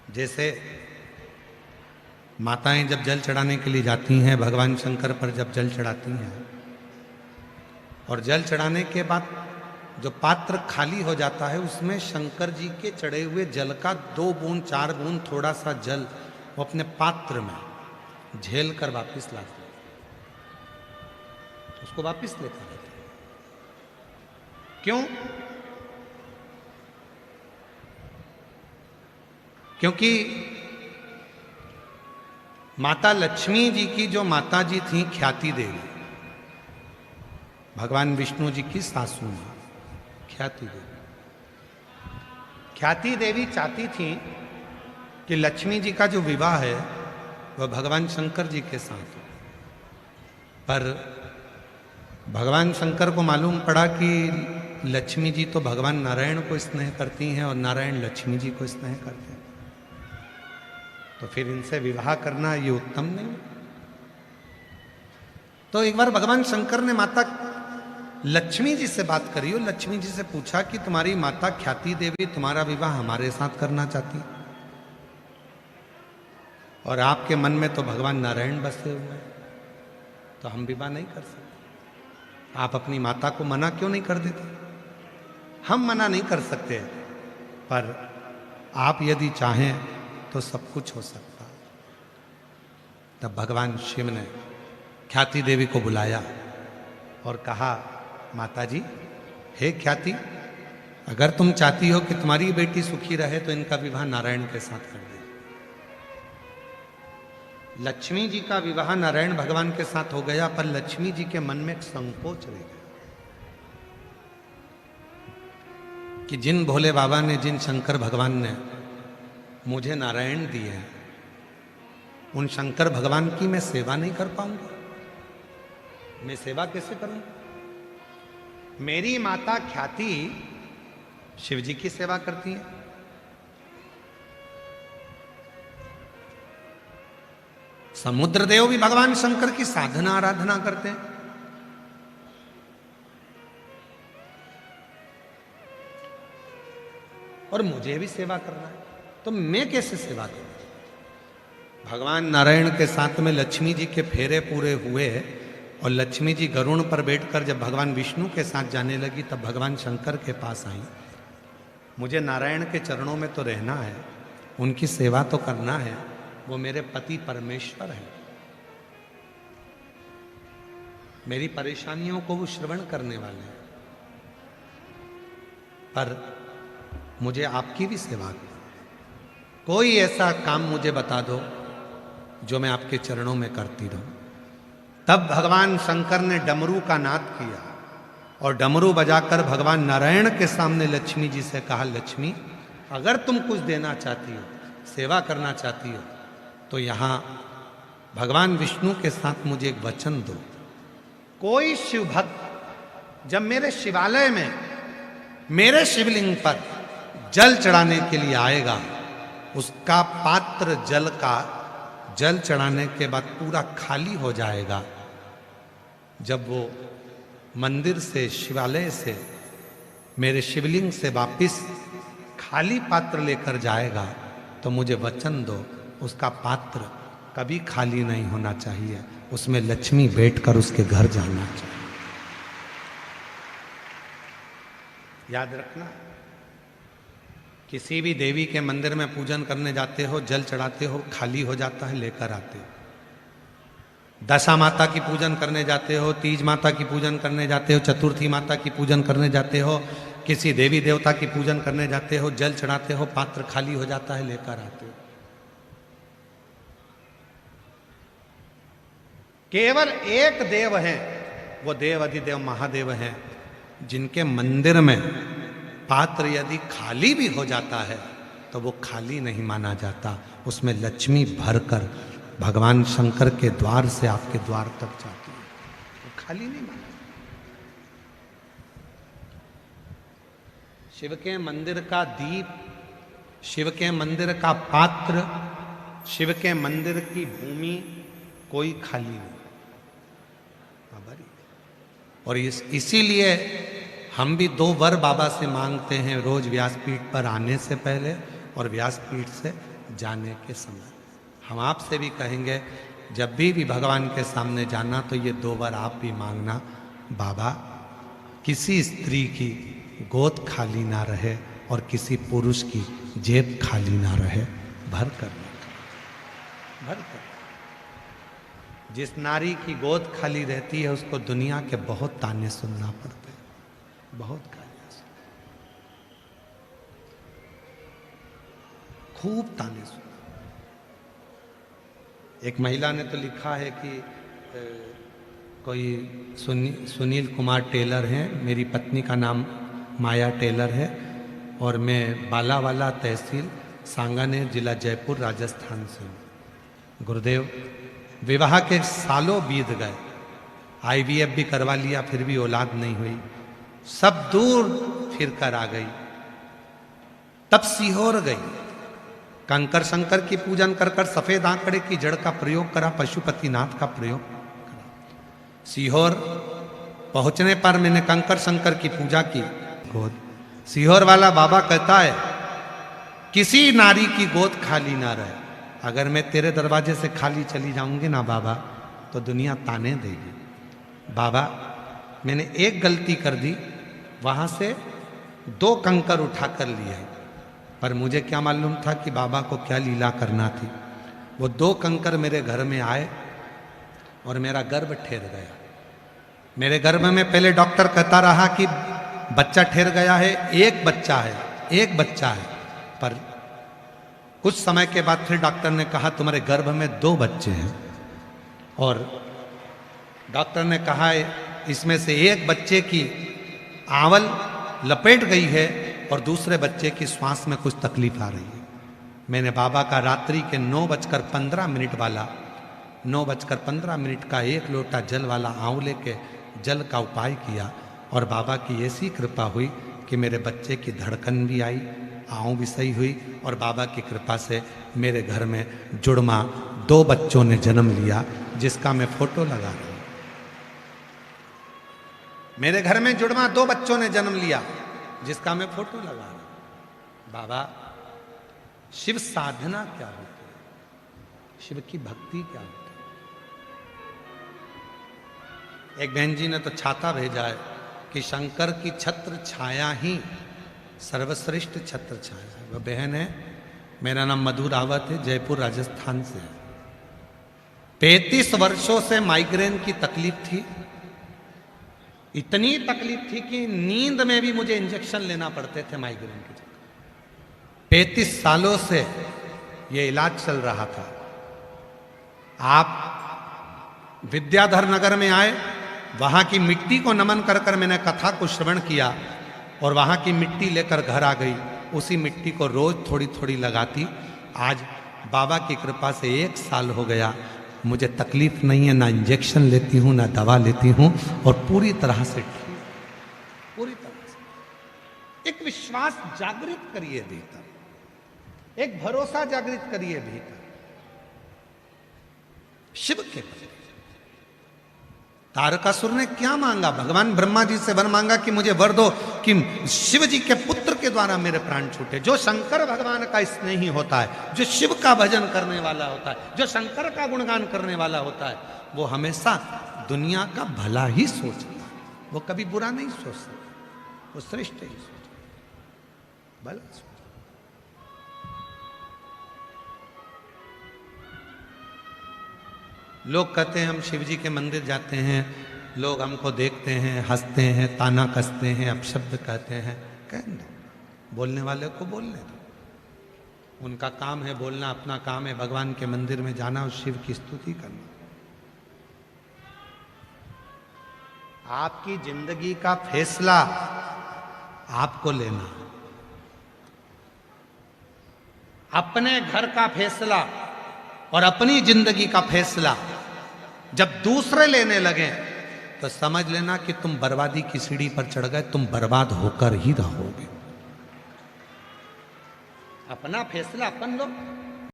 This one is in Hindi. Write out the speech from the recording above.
जैसे माताएं जब जल चढ़ाने के लिए जाती हैं भगवान शंकर पर, जब जल चढ़ाती हैं और जल चढ़ाने के बाद जो पात्र खाली हो जाता है उसमें शंकर जी के चढ़े हुए जल का 2 बूंद 4 बूंद थोड़ा सा जल वो अपने पात्र में झेल कर वापिस लाते हैं, उसको वापिस लेकर आते हैं। क्यों? क्योंकि माता लक्ष्मी जी की जो माता जी थी ख्याति देवी, भगवान विष्णु जी की सासू मां ख्याति देवी, ख्याति देवी चाहती थी कि लक्ष्मी जी का जो विवाह है वह भगवान शंकर जी के साथ हो, पर भगवान शंकर को मालूम पड़ा कि लक्ष्मी जी तो भगवान नारायण को स्नेह करती हैं और नारायण लक्ष्मी जी को स्नेह करते हैं, तो फिर इनसे विवाह करना ये उत्तम नहीं। तो एक बार भगवान शंकर ने माता लक्ष्मी जी से बात करी और लक्ष्मी जी से पूछा कि तुम्हारी माता ख्याति देवी तुम्हारा विवाह हमारे साथ करना चाहती और आपके मन में तो भगवान नारायण बसे हुए हैं, तो हम विवाह नहीं कर सकते। आप अपनी माता को मना क्यों नहीं कर देते? हम मना नहीं कर सकते, पर आप यदि चाहें तो सब कुछ हो सकता। तब भगवान शिव ने ख्याति देवी को बुलाया और कहा, माता जी, हे ख्याति, अगर तुम चाहती हो कि तुम्हारी बेटी सुखी रहे तो इनका विवाह नारायण के साथ कर दे। लक्ष्मी जी का विवाह नारायण भगवान के साथ हो गया, पर लक्ष्मी जी के मन में एक संकोच रह गया कि जिन भोले बाबा ने, जिन शंकर भगवान ने मुझे नारायण दिए हैं, उन शंकर भगवान की मैं सेवा नहीं कर पाऊंगा। मैं सेवा कैसे करूंगा? मेरी माता ख्याति शिव जी की सेवा करती है, समुद्र देव भी भगवान शंकर की साधना आराधना करते हैं, और मुझे भी सेवा करना है, तो मैं कैसे सेवा करूं? भगवान नारायण के साथ में लक्ष्मी जी के फेरे पूरे हुए और लक्ष्मी जी गरुड़ पर बैठकर जब भगवान विष्णु के साथ जाने लगी तब भगवान शंकर के पास आई। मुझे नारायण के चरणों में तो रहना है, उनकी सेवा तो करना है, वो मेरे पति परमेश्वर हैं, मेरी परेशानियों को वो श्रवण करने वाले हैं, पर मुझे आपकी भी सेवा करो। कोई ऐसा काम मुझे बता दो जो मैं आपके चरणों में करती रहूं। तब भगवान शंकर ने डमरू का नाद किया और डमरू बजाकर भगवान नारायण के सामने लक्ष्मी जी से कहा, लक्ष्मी, अगर तुम कुछ देना चाहती हो, सेवा करना चाहती हो, तो यहां भगवान विष्णु के साथ मुझे एक वचन दो। कोई शिव भक्त जब मेरे शिवालय में मेरे शिवलिंग पर जल चढ़ाने के लिए आएगा, उसका पात्र जल का जल चढ़ाने के बाद पूरा खाली हो जाएगा। जब वो मंदिर से, शिवालय से, मेरे शिवलिंग से वापिस खाली पात्र लेकर जाएगा, तो मुझे वचन दो, उसका पात्र कभी खाली नहीं होना चाहिए, उसमें लक्ष्मी बैठकर उसके घर जाना चाहिए। याद रखना, किसी भी देवी के मंदिर में पूजन करने जाते हो, जल चढ़ाते हो, खाली हो जाता है, लेकर आते हो। दशा माता की पूजन करने जाते हो, तीज माता की पूजन करने जाते हो, चतुर्थी माता की पूजन करने जाते हो, किसी देवी देवता की पूजन करने जाते हो, जल चढ़ाते हो, पात्र खाली हो जाता है, लेकर आते हो। केवल एक देव है, वो देव अधिदेव महादेव हैं, जिनके मंदिर में पात्र यदि खाली भी हो जाता है तो वो खाली नहीं माना जाता, उसमें लक्ष्मी भरकर भगवान शंकर के द्वार से आपके द्वार तक जाती है, वो खाली नहीं माना जाता। शिव के मंदिर का दीप, शिव के मंदिर का पात्र, शिव के मंदिर की भूमि कोई खाली नहीं। और इसीलिए हम भी 2 वर बाबा से मांगते हैं रोज व्यासपीठ पर आने से पहले और व्यासपीठ से जाने के समय। हम आपसे भी कहेंगे, जब भी भगवान के सामने जाना तो ये 2 बार आप भी मांगना, बाबा किसी स्त्री की गोद खाली ना रहे और किसी पुरुष की जेब खाली ना रहे, भर कर भर कर। जिस नारी की गोद खाली रहती है उसको दुनिया के बहुत ताने सुनना पड़ते हैं, बहुत गालियां सुन, खूब ताने सुन। एक महिला ने तो लिखा है कि कोई सुनील कुमार टेलर हैं, मेरी पत्नी का नाम माया टेलर है और मैं बालावाला तहसील सांगानेर जिला जयपुर राजस्थान से हूँ। गुरुदेव, विवाह के सालों बीत गए, IVF भी करवा लिया फिर भी औलाद नहीं हुई, सब दूर फिर कर आ गई। तब सीहोर गई, कंकर शंकर की पूजन कर कर सफेद आंकड़े की जड़ का प्रयोग करा, पशुपतिनाथ का प्रयोग करा। सीहोर पहुंचने पर मैंने कंकर शंकर की पूजा की। गोद सीहोर वाला बाबा कहता है, किसी नारी की गोद खाली ना रहे। अगर मैं तेरे दरवाजे से खाली चली जाऊंगी ना बाबा, तो दुनिया ताने देगी। बाबा मैंने एक गलती कर दी, वहां से 2 कंकर उठा कर लिए, पर मुझे क्या मालूम था कि बाबा को क्या लीला करना थी। वो 2 कंकर मेरे घर में आए और मेरा गर्भ ठहर गया। मेरे गर्भ में पहले डॉक्टर कहता रहा कि बच्चा ठहर गया है, एक बच्चा है, पर कुछ समय के बाद फिर डॉक्टर ने कहा तुम्हारे गर्भ में 2 बच्चे हैं, और डॉक्टर ने कहा इसमें से एक बच्चे की आवल लपेट गई है और दूसरे बच्चे की श्वास में कुछ तकलीफ आ रही है। मैंने बाबा का रात्रि के 9:15 वाला 9:15 का 1 लोटा जल वाला आंवले के जल का उपाय किया, और बाबा की ऐसी कृपा हुई कि मेरे बच्चे की धड़कन भी आई, आँव भी सही हुई, और बाबा की कृपा से मेरे घर में जुड़मा 2 बच्चों ने जन्म लिया, जिसका मैं फोटो लगा रहा हूं। मेरे घर में जुड़मा 2 बच्चों ने जन्म लिया, जिसका मैं फोटो लगा रहा हूं। बाबा, शिव साधना क्या होती है, शिव की भक्ति क्या होती है। एक बहन जी ने तो छाता भेजा है कि शंकर की छत्र छाया ही सर्वश्रेष्ठ छत्र छाया है। वह बहन है, मेरा नाम मधु रावत है, जयपुर राजस्थान से है। 35 वर्षों से माइग्रेन की तकलीफ थी, इतनी तकलीफ थी कि नींद में भी मुझे इंजेक्शन लेना पड़ते थे माइग्रेन के चक्कर। 35 सालों से यह इलाज चल रहा था। आप विद्याधर नगर में आए, वहां की मिट्टी को नमन कर कर मैंने कथा को श्रवण किया, और वहां की मिट्टी लेकर घर आ गई। उसी मिट्टी को रोज थोड़ी थोड़ी लगाती। आज बाबा की कृपा से 1 साल हो गया, मुझे तकलीफ नहीं है, ना इंजेक्शन लेती हूँ ना दवा लेती हूँ, और पूरी तरह से ठीक, पूरी तरह से। एक विश्वास जागृत करिए भीतर, एक भरोसा जागृत करिए भीतर शिव के प्रति। तारकासुर ने क्या मांगा? भगवान ब्रह्मा जी से वर मांगा कि मुझे वर दो कि शिव जी के पुत्र के द्वारा मेरे प्राण छूटे। जो शंकर भगवान का स्नेही होता है, जो शिव का भजन करने वाला होता है, जो शंकर का गुणगान करने वाला होता है, वो हमेशा दुनिया का भला ही सोचता है, वो कभी बुरा नहीं सोच सकता, वो श्रेष्ठ ही सोचता, भला सोचता। लोग कहते हैं हम शिव जी के मंदिर जाते हैं, लोग हमको देखते हैं, हंसते हैं, ताना कसते हैं, अपशब्द कहते हैं। कहने दो, बोलने वाले को बोलने दो, उनका काम है बोलना, अपना काम है भगवान के मंदिर में जाना और शिव की स्तुति करना। आपकी जिंदगी का फैसला आपको लेना, अपने घर का फैसला और अपनी जिंदगी का फैसला जब दूसरे लेने लगे तो समझ लेना कि तुम बर्बादी की सीढ़ी पर चढ़ गए, तुम बर्बाद होकर ही रहोगे। अपना फैसला अपन लो,